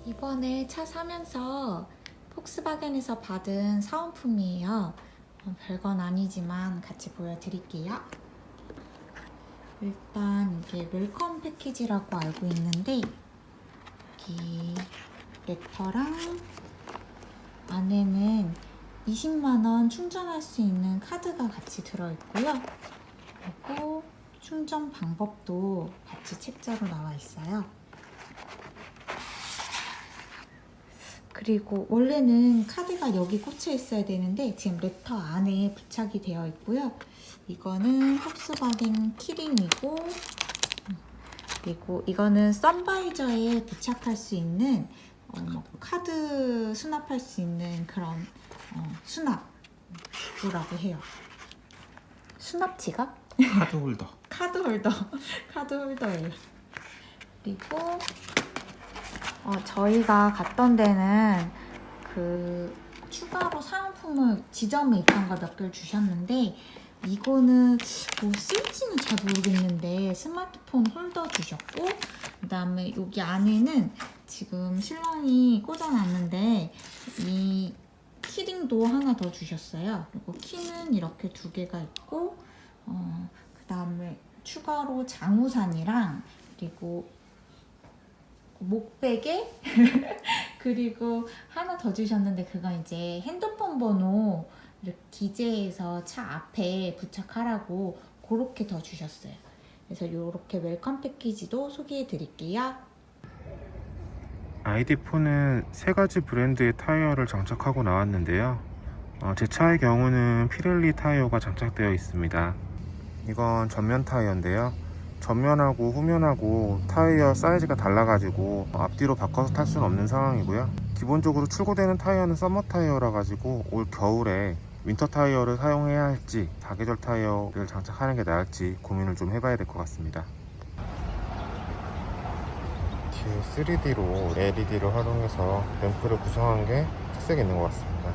이번에 차 사면서 폭스바겐에서 받은 사은품이에요. 별건 아니지만 같이 보여드릴게요. 일단 이게 웰컴 패키지라고 알고 있는데 여기 레터랑 안에는 20만원 충전할 수 있는 카드가 같이 들어있고요. 그리고 충전 방법도 같이 책자로 나와 있어요. 그리고 원래는 카드가 여기 꽂혀 있어야 되는데 지금 레터 안에 부착이 되어 있고요. 이거는 폭스바겐 키링이고, 그리고 이거는 선바이저에 부착할 수 있는 카드 수납할 수 있는 그런 수납구라고 해요. 수납 지갑? 카드 홀더. 카드 홀더예요. 그리고 저희가 갔던 데는 그 추가로 사은품을 지점에 있던 걸 몇 개를 주셨는데 이거는 뭐 쓸지는 잘 모르겠는데 스마트폰 홀더 주셨고, 그 다음에 여기 안에는 지금 신랑이 꽂아놨는데 이 키링도 하나 더 주셨어요. 그리고 키는 이렇게 2개가 있고, 그 다음에 추가로 장우산이랑 그리고 목베개 그리고 하나 더 주셨는데 그건 이제 핸드폰 번호 이렇게 기재해서 차 앞에 부착하라고 그렇게 더 주셨어요. 그래서 이렇게 웰컴 패키지도 소개해 드릴게요. ID4는 3가지 브랜드의 타이어를 장착하고 나왔는데요. 제 차의 경우는 피렐리 타이어가 장착되어 있습니다. 이건 전면 타이어인데요. 전면하고 후면하고 타이어 사이즈가 달라가지고 앞뒤로 바꿔서 탈 수는 없는 상황이고요. 기본적으로 출고되는 타이어는 서머 타이어라 가지고 올 겨울에 윈터 타이어를 사용해야 할지 사계절 타이어를 장착하는 게 나을지 고민을 좀 해봐야 될 것 같습니다. 뒤에 3D로 LED를 활용해서 램프를 구성한 게 특색이 있는 것 같습니다.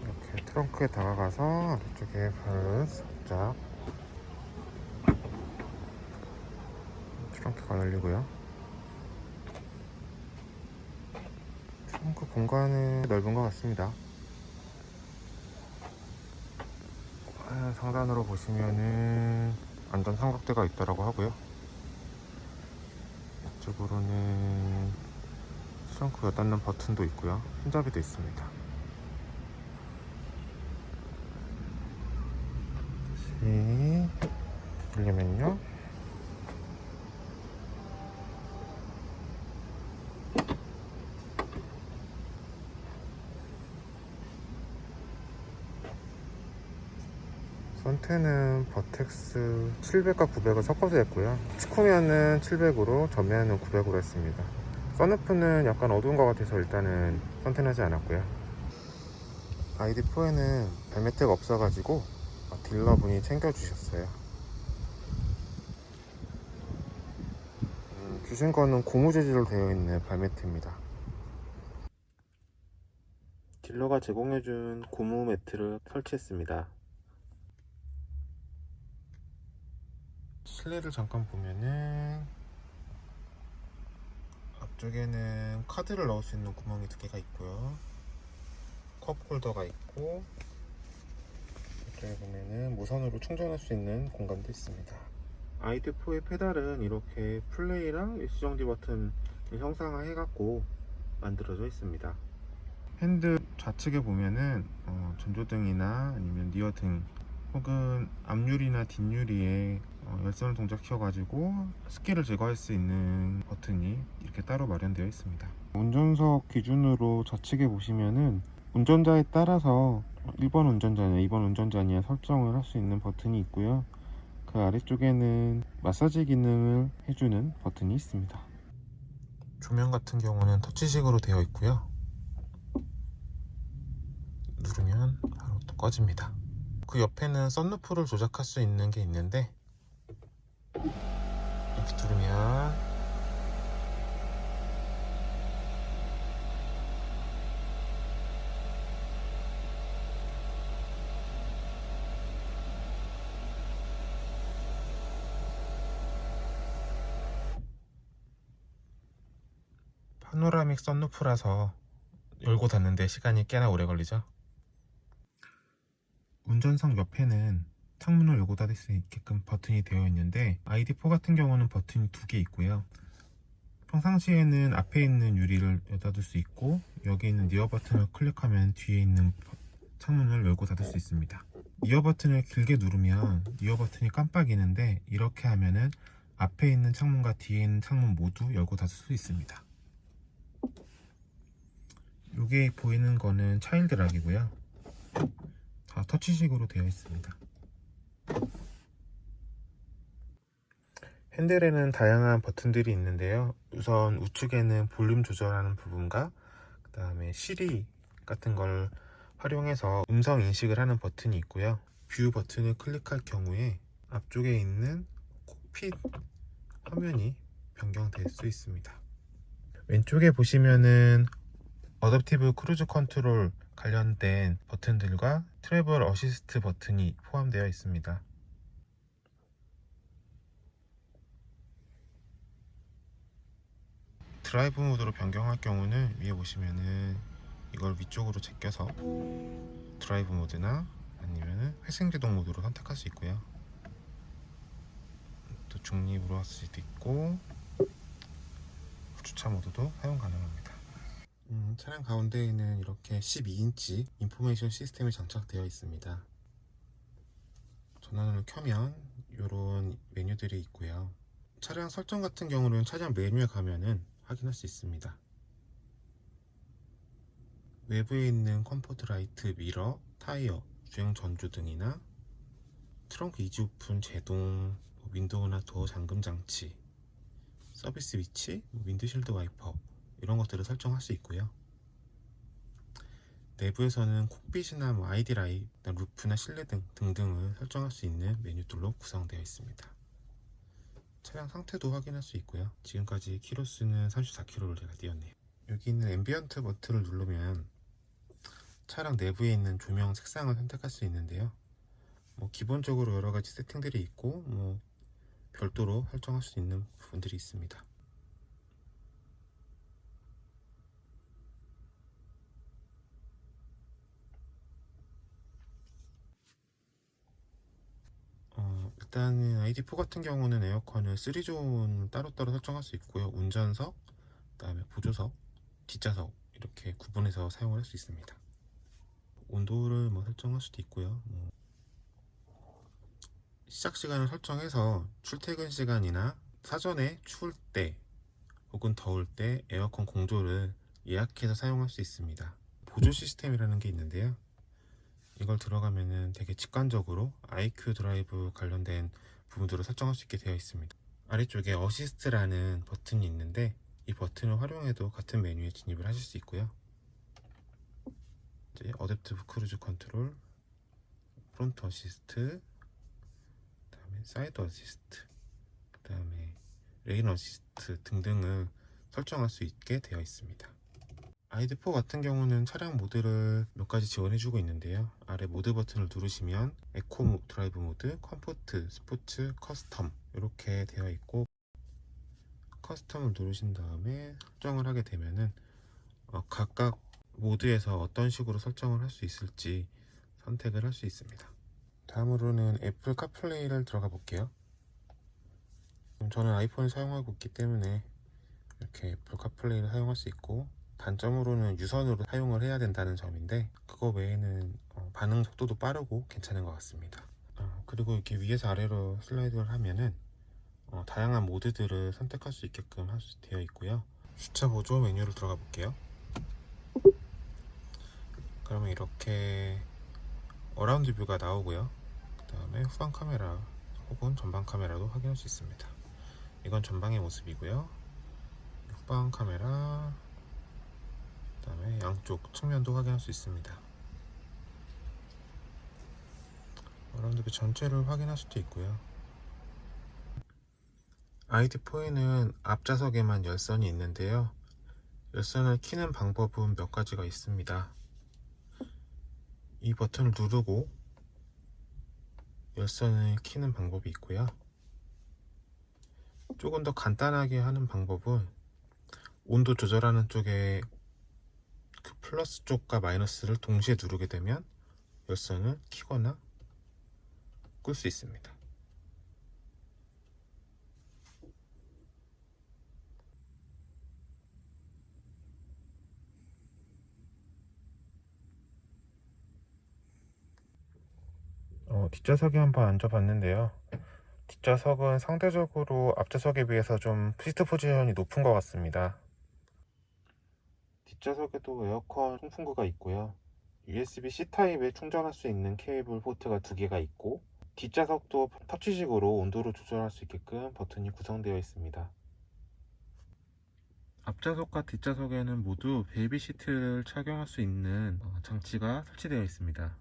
이렇게 트렁크에 다가가서 아래쪽에 발을 살짝, 트렁크가 열리고요. 트렁크 공간은 넓은 것 같습니다. 상단으로 보시면은 안전 삼각대가 있다라고 하고요. 이쪽으로는 트렁크 닫는 버튼도 있고요. 손잡이도 있습니다. 다시 열리면요, 선트는 버텍스 700과 900을 섞어서 했고요. 측후면은 700으로 전면은 900으로 했습니다. 선루프는 약간 어두운 것 같아서 일단은 선택하지 않았고요. ID4에는 발매트가 없어가지고 딜러분이 챙겨주셨어요. 주신 거는 고무 재질로 되어 있는 발매트입니다. 딜러가 제공해준 고무 매트를 설치했습니다. 실내를 잠깐 보면은 앞쪽에는 카드를 넣을 수 있는 구멍이 2개가 있고요. 컵 홀더가 있고, 이쪽에 보면은 무선으로 충전할 수 있는 공간도 있습니다. ID4의 페달은 이렇게 플레이랑 일수정지 버튼을 형상화해갖고 만들어져 있습니다. 핸드 좌측에 보면은 전조등이나 아니면 리어등 혹은 앞유리나 뒷유리에 열선을 동작시켜가지고 습기를 제거할 수 있는 버튼이 이렇게 따로 마련되어 있습니다. 운전석 기준으로 좌측에 보시면은 운전자에 따라서 1번 운전자냐 2번 운전자냐 설정을 할 수 있는 버튼이 있고요. 그 아래쪽에는 마사지 기능을 해주는 버튼이 있습니다. 조명 같은 경우는 터치식으로 되어 있고요. 누르면 바로 또 꺼집니다. 그 옆에는 썬루프를 조작할 수 있는 게 있는데 이렇게 누르면 파노라믹 썬루프라서 열고 닫는데 시간이 꽤나 오래 걸리죠. 운전석 옆에는 창문을 열고 닫을 수 있게끔 버튼이 되어 있는데 ID4 같은 경우는 버튼이 2개 있고요. 평상시에는 앞에 있는 유리를 닫을 수 있고 여기 있는 니어 버튼을 클릭하면 뒤에 있는 창문을 열고 닫을 수 있습니다. 니어 버튼을 길게 누르면 니어 버튼이 깜빡이는데 이렇게 하면은 앞에 있는 창문과 뒤에 있는 창문 모두 열고 닫을 수 있습니다. 여기 보이는 거는 차일드락이고요. 다 터치식으로 되어 있습니다. 핸들에는 다양한 버튼들이 있는데요. 우선 우측에는 볼륨 조절하는 부분과 그 다음에 시리 같은 걸 활용해서 음성 인식을 하는 버튼이 있고요. 뷰 버튼을 클릭할 경우에 앞쪽에 있는 콕핏 화면이 변경될 수 있습니다. 왼쪽에 보시면은 어댑티브 크루즈 컨트롤 관련된 버튼들과 트래블 어시스트 버튼이 포함되어 있습니다. 드라이브 모드로 변경할 경우는 위에 보시면은 이걸 위쪽으로 제껴서 드라이브 모드나 아니면은 회생제동 모드로 선택할 수 있고요. 또 중립으로 할 수도 있고 주차 모드도 사용 가능합니다. 차량 가운데에는 이렇게 12인치 인포메이션 시스템이 장착되어 있습니다. 전원을 켜면 이런 메뉴들이 있고요. 차량 설정 같은 경우는 차량 메뉴에 가면은 확인할 수 있습니다. 외부에 있는 컴포트 라이트, 미러, 타이어, 주행 전조 등이나 트렁크 이지 오픈, 제동, 윈도우나 도어 잠금 장치, 서비스 위치, 윈드실드 와이퍼 이런 것들을 설정할 수 있고요. 내부에서는 콕핏이나 ID 라이트, 루프나 실내 등등을 설정할 수 있는 메뉴들로 구성되어 있습니다. 차량 상태도 확인할 수 있고요. 지금까지 키로수는 34km를 제가 뛰었네요. 여기 있는 앰비언트 버튼을 누르면 차량 내부에 있는 조명 색상을 선택할 수 있는데요. 기본적으로 여러 가지 세팅들이 있고 별도로 설정할 수 있는 부분들이 있습니다. 일단은 ID4 같은 경우는 에어컨을 3존 따로따로 설정할 수 있고요. 운전석, 그 다음에 보조석, 뒷좌석 이렇게 구분해서 사용을 할 수 있습니다. 온도를 설정할 수도 있고요. 시작 시간을 설정해서 출퇴근 시간이나 사전에 추울 때 혹은 더울 때 에어컨 공조를 예약해서 사용할 수 있습니다. 보조 시스템이라는 게 있는데요. 이걸 들어가면은 되게 직관적으로 IQ 드라이브 관련된 부분들을 설정할 수 있게 되어 있습니다. 아래쪽에 어시스트라는 버튼이 있는데 이 버튼을 활용해도 같은 메뉴에 진입을 하실 수 있고요. 이제 어댑티브 크루즈 컨트롤, 프론트 어시스트, 그다음에 사이드 어시스트, 그다음에 레인 어시스트 등등을 설정할 수 있게 되어 있습니다. ID4 같은 경우는 차량 모드를 몇 가지 지원해주고 있는데요. 아래 모드 버튼을 누르시면 에코 드라이브 모드, 컴포트, 스포츠, 커스텀 이렇게 되어 있고 커스텀을 누르신 다음에 설정을 하게 되면은 각각 모드에서 어떤 식으로 설정을 할 수 있을지 선택을 할 수 있습니다. 다음으로는 애플 카플레이를 들어가 볼게요. 저는 아이폰을 사용하고 있기 때문에 이렇게 애플 카플레이를 사용할 수 있고 단점으로는 유선으로 사용을 해야 된다는 점인데 그거 외에는 반응 속도도 빠르고 괜찮은 것 같습니다. 그리고 이렇게 위에서 아래로 슬라이드를 하면은 다양한 모드들을 선택할 수 있게끔 되어 있고요. 주차 보조 메뉴를 들어가 볼게요. 그러면 이렇게 어라운드 뷰가 나오고요. 그 다음에 후방 카메라 혹은 전방 카메라도 확인할 수 있습니다. 이건 전방의 모습이고요. 후방 카메라, 그 다음에 양쪽 측면도 확인할 수 있습니다. 어라운드 뷰 전체를 확인할 수도 있고요. ID4에는 앞좌석에만 열선이 있는데요. 열선을 키는 방법은 몇 가지가 있습니다. 이 버튼을 누르고 열선을 키는 방법이 있고요. 조금 더 간단하게 하는 방법은 온도 조절하는 쪽에 그 플러스 쪽과 마이너스를 동시에 누르게 되면 열선을 켜거나 끌 수 있습니다. 뒷좌석에 한번 앉아봤는데요. 뒷좌석은 상대적으로 앞좌석에 비해서 좀 시트 포지션이 높은 것 같습니다. 뒷좌석에도 에어컨 송풍구가 있고요. USB-C 타입에 충전할 수 있는 케이블 포트가 2개가 있고, 뒷좌석도 터치식으로 온도를 조절할 수 있게끔 버튼이 구성되어 있습니다. 앞좌석과 뒷좌석에는 모두 베이비 시트를 착용할 수 있는 장치가 설치되어 있습니다.